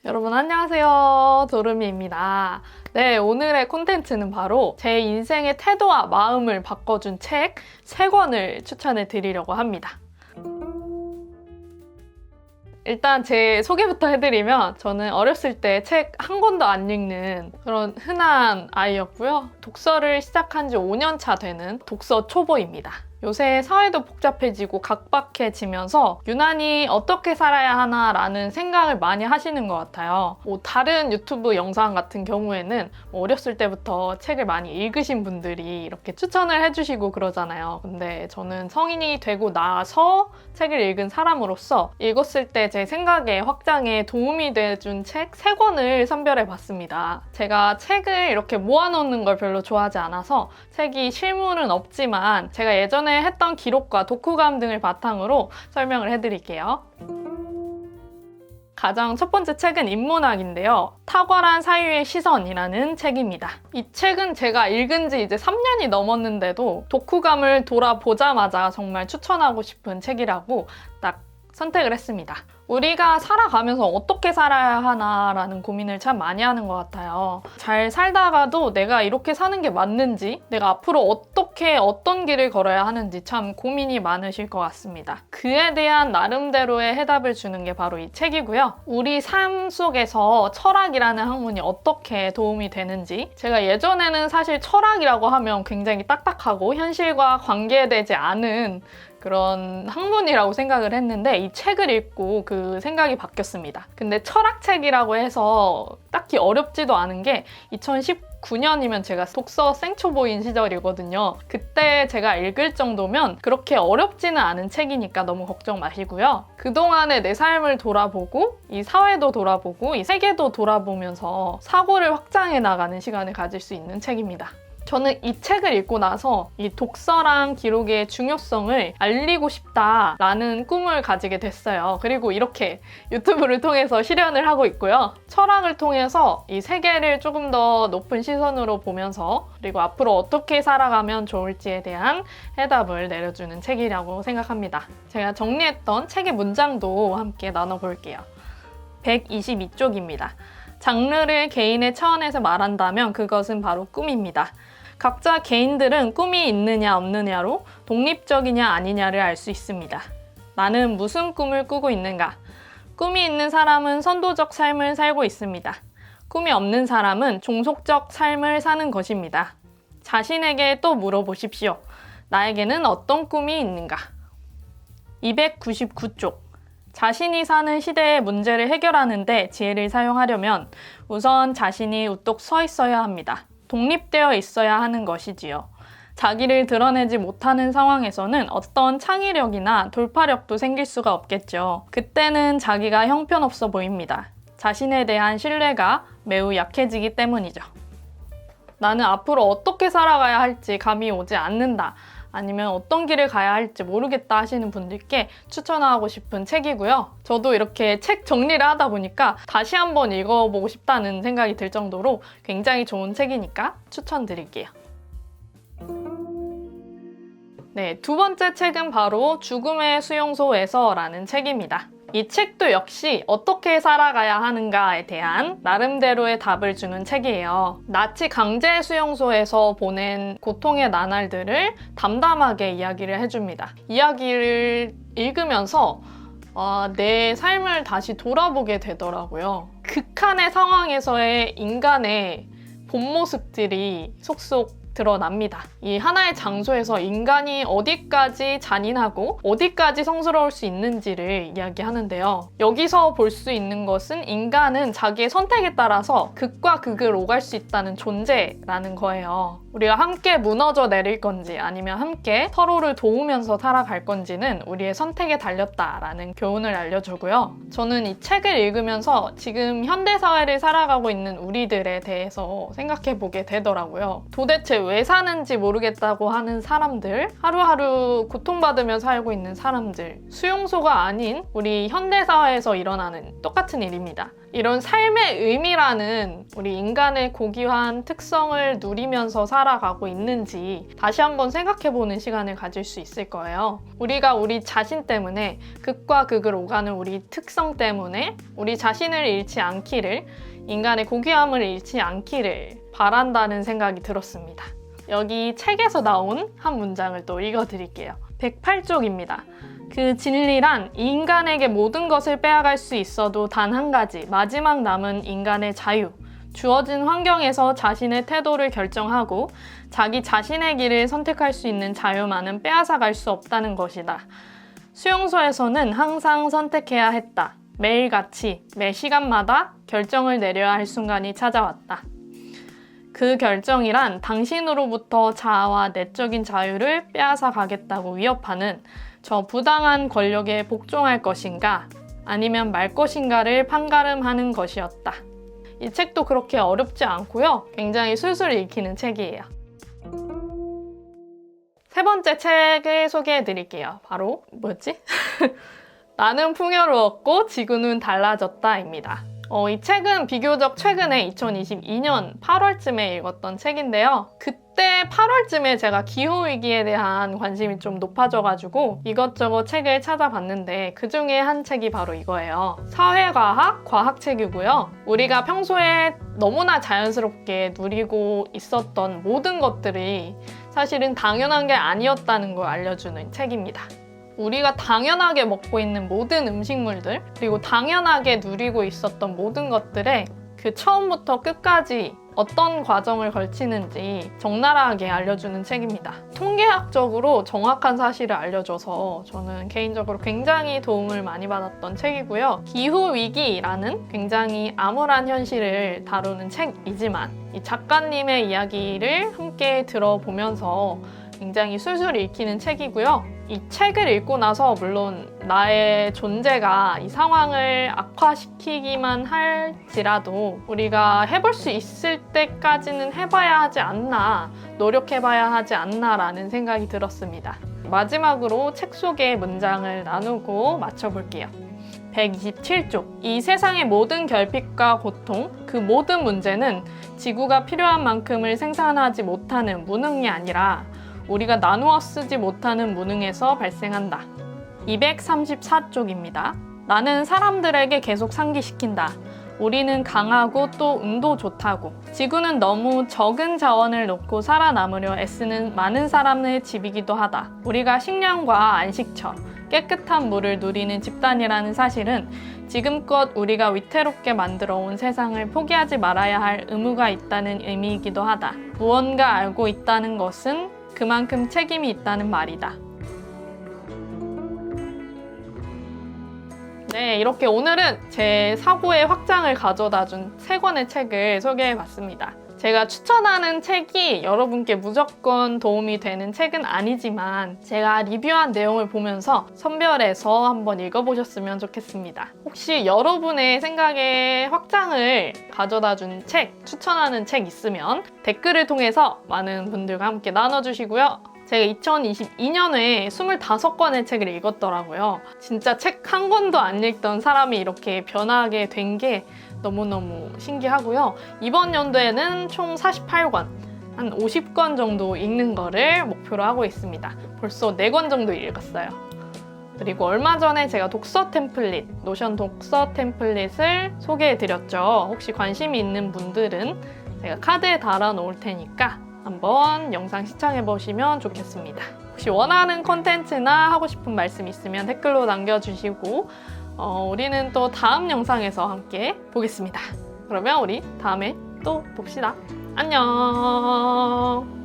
여러분 안녕하세요. 도르미입니다. 네, 오늘의 콘텐츠는 바로 제 인생의 태도와 마음을 바꿔준 책 3권을 추천해 드리려고 합니다. 일단 제 소개부터 해드리면 저는 어렸을 때 책 한 권도 안 읽는 그런 흔한 아이였고요. 독서를 시작한 지 5년 차 되는 독서 초보입니다. 요새 사회도 복잡해지고 각박해지면서 유난히 어떻게 살아야 하나라는 생각을 많이 하시는 것 같아요. 다른 유튜브 영상 같은 경우에는 어렸을 때부터 책을 많이 읽으신 분들이 이렇게 추천을 해주시고 그러잖아요. 근데 저는 성인이 되고 나서 책을 읽은 사람으로서 읽었을 때 제 생각의 확장에 도움이 돼준 책 3권을 선별해봤습니다. 제가 책을 이렇게 모아놓는 걸 별로 좋아하지 않아서 책이 실물은 없지만 제가 예전에 했던 기록과 독후감 등을 바탕으로 설명을 해드릴게요. 가장 첫 번째 책은 인문학인데요. 탁월한 사유의 시선이라는 책입니다. 이 책은 제가 읽은 지 이제 3년이 넘었는데도 독후감을 돌아보자마자 정말 추천하고 싶은 책이라고 딱 선택을 했습니다. 우리가 살아가면서 어떻게 살아야 하나라는 고민을 참 많이 하는 것 같아요. 잘 살다가도 내가 이렇게 사는 게 맞는지, 내가 앞으로 어떤 길을 걸어야 하는지 참 고민이 많으실 것 같습니다. 그에 대한 나름대로의 해답을 주는 게 바로 이 책이고요. 우리 삶 속에서 철학이라는 학문이 어떻게 도움이 되는지, 제가 예전에는 사실 철학이라고 하면 굉장히 딱딱하고 현실과 관계되지 않은 그런 학문이라고 생각을 했는데 이 책을 읽고 그 생각이 바뀌었습니다. 근데 철학책이라고 해서 딱히 어렵지도 않은 게 2019년이면 제가 독서 생초보인 시절이거든요. 그때 제가 읽을 정도면 그렇게 어렵지는 않은 책이니까 너무 걱정 마시고요. 그동안의 내 삶을 돌아보고 이 사회도 돌아보고 이 세계도 돌아보면서 사고를 확장해 나가는 시간을 가질 수 있는 책입니다. 저는 이 책을 읽고 나서 이 독서랑 기록의 중요성을 알리고 싶다라는 꿈을 가지게 됐어요. 그리고 이렇게 유튜브를 통해서 실현을 하고 있고요. 철학을 통해서 이 세계를 조금 더 높은 시선으로 보면서 그리고 앞으로 어떻게 살아가면 좋을지에 대한 해답을 내려주는 책이라고 생각합니다. 제가 정리했던 책의 문장도 함께 나눠볼게요. 122쪽입니다. 장르를 개인의 차원에서 말한다면 그것은 바로 꿈입니다. 각자 개인들은 꿈이 있느냐 없느냐로 독립적이냐 아니냐를 알 수 있습니다. 나는 무슨 꿈을 꾸고 있는가? 꿈이 있는 사람은 선도적 삶을 살고 있습니다. 꿈이 없는 사람은 종속적 삶을 사는 것입니다. 자신에게 또 물어보십시오. 나에게는 어떤 꿈이 있는가? 299쪽. 자신이 사는 시대의 문제를 해결하는 데 지혜를 사용하려면 우선 자신이 우뚝 서 있어야 합니다. 독립되어 있어야 하는 것이지요. 자기를 드러내지 못하는 상황에서는 어떤 창의력이나 돌파력도 생길 수가 없겠죠. 그때는 자기가 형편없어 보입니다. 자신에 대한 신뢰가 매우 약해지기 때문이죠. 나는 앞으로 어떻게 살아가야 할지 감이 오지 않는다. 아니면 어떤 길을 가야 할지 모르겠다 하시는 분들께 추천하고 싶은 책이고요. 저도 이렇게 책 정리를 하다 보니까 다시 한번 읽어보고 싶다는 생각이 들 정도로 굉장히 좋은 책이니까 추천드릴게요. 네, 두 번째 책은 바로 죽음의 수용소에서라는 책입니다. 이 책도 역시 어떻게 살아가야 하는가에 대한 나름대로의 답을 주는 책이에요. 나치 강제 수용소에서 보낸 고통의 나날들을 담담하게 이야기를 해줍니다. 이야기를 읽으면서 내 삶을 다시 돌아보게 되더라고요. 극한의 상황에서의 인간의 본 모습들이 속속 드러납니다. 이 하나의 장소에서 인간이 어디까지 잔인하고 어디까지 성스러울 수 있는지를 이야기하는데요. 여기서 볼 수 있는 것은 인간은 자기의 선택에 따라서 극과 극을 오갈 수 있다는 존재라는 거예요. 우리가 함께 무너져 내릴 건지 아니면 함께 서로를 도우면서 살아갈 건지는 우리의 선택에 달렸다라는 교훈을 알려주고요. 저는 이 책을 읽으면서 지금 현대사회를 살아가고 있는 우리들에 대해서 생각해보게 되더라고요. 도대체 왜 사는지 모르겠다고 하는 사람들, 하루하루 고통받으며 살고 있는 사람들, 수용소가 아닌 우리 현대사회에서 일어나는 똑같은 일입니다. 이런 삶의 의미라는 우리 인간의 고귀한 특성을 누리면서 살아가고 있는지 다시 한번 생각해보는 시간을 가질 수 있을 거예요. 우리가 우리 자신 때문에 극과 극을 오가는 우리 특성 때문에 우리 자신을 잃지 않기를, 인간의 고귀함을 잃지 않기를 바란다는 생각이 들었습니다. 여기 책에서 나온 한 문장을 또 읽어드릴게요. 108쪽입니다. 그 진리란 인간에게 모든 것을 빼앗갈 수 있어도 단 한 가지, 마지막 남은 인간의 자유. 주어진 환경에서 자신의 태도를 결정하고 자기 자신의 길을 선택할 수 있는 자유만은 빼앗아갈 수 없다는 것이다. 수용소에서는 항상 선택해야 했다. 매일같이 매 시간마다 결정을 내려야 할 순간이 찾아왔다. 그 결정이란 당신으로부터 자아와 내적인 자유를 빼앗아 가겠다고 위협하는 저 부당한 권력에 복종할 것인가 아니면 말 것인가를 판가름하는 것이었다. 이 책도 그렇게 어렵지 않고요. 굉장히 술술 읽히는 책이에요. 세 번째 책을 소개해 드릴게요. 바로 뭐였지? 나는 풍요로웠고 지구는 달라졌다입니다. 이 책은 비교적 최근에 2022년 8월쯤에 읽었던 책인데요. 그때 8월쯤에 제가 기후위기에 대한 관심이 좀 높아져가지고 이것저것 책을 찾아봤는데 그중에 한 책이 바로 이거예요. 사회과학, 과학책이고요. 우리가 평소에 너무나 자연스럽게 누리고 있었던 모든 것들이 사실은 당연한 게 아니었다는 걸 알려주는 책입니다. 우리가 당연하게 먹고 있는 모든 음식물들, 그리고 당연하게 누리고 있었던 모든 것들에 그 처음부터 끝까지 어떤 과정을 걸치는지 적나라하게 알려주는 책입니다. 통계학적으로 정확한 사실을 알려줘서 저는 개인적으로 굉장히 도움을 많이 받았던 책이고요. 기후위기라는 굉장히 암울한 현실을 다루는 책이지만 이 작가님의 이야기를 함께 들어보면서 굉장히 술술 읽히는 책이고요. 이 책을 읽고 나서 물론 나의 존재가 이 상황을 악화시키기만 할지라도 우리가 해볼 수 있을 때까지는 해봐야 하지 않나, 노력해봐야 하지 않나라는 생각이 들었습니다. 마지막으로 책 속의 문장을 나누고 마쳐볼게요. 127쪽. 이 세상의 모든 결핍과 고통, 그 모든 문제는 지구가 필요한 만큼을 생산하지 못하는 무능이 아니라 우리가 나누어 쓰지 못하는 무능에서 발생한다. 234쪽입니다. 나는 사람들에게 계속 상기시킨다. 우리는 강하고 또 운도 좋다고. 지구는 너무 적은 자원을 놓고 살아남으려 애쓰는 많은 사람의 집이기도 하다. 우리가 식량과 안식처, 깨끗한 물을 누리는 집단이라는 사실은 지금껏 우리가 위태롭게 만들어온 세상을 포기하지 말아야 할 의무가 있다는 의미이기도 하다. 무언가 알고 있다는 것은 그만큼 책임이 있다는 말이다. 네, 이렇게 오늘은 제 사고의 확장을 가져다 준 3권의 책을 소개해봤습니다. 제가 추천하는 책이 여러분께 무조건 도움이 되는 책은 아니지만 제가 리뷰한 내용을 보면서 선별해서 한번 읽어보셨으면 좋겠습니다. 혹시 여러분의 생각에 확장을 가져다 준 책, 추천하는 책 있으면 댓글을 통해서 많은 분들과 함께 나눠주시고요. 제가 2022년에 25권의 책을 읽었더라고요. 진짜 책 한 권도 안 읽던 사람이 이렇게 변하게 된 게 너무너무 신기하고요. 이번 연도에는 총 48권, 한 50권 정도 읽는 거를 목표로 하고 있습니다. 벌써 4권 정도 읽었어요. 그리고 얼마 전에 제가 독서 템플릿, 노션 독서 템플릿을 소개해드렸죠. 혹시 관심이 있는 분들은 제가 카드에 달아 놓을 테니까 한번 영상 시청해보시면 좋겠습니다. 혹시 원하는 콘텐츠나 하고 싶은 말씀 있으면 댓글로 남겨주시고 우리는 또 다음 영상에서 함께 보겠습니다. 그러면 우리 다음에 또 봅시다. 안녕.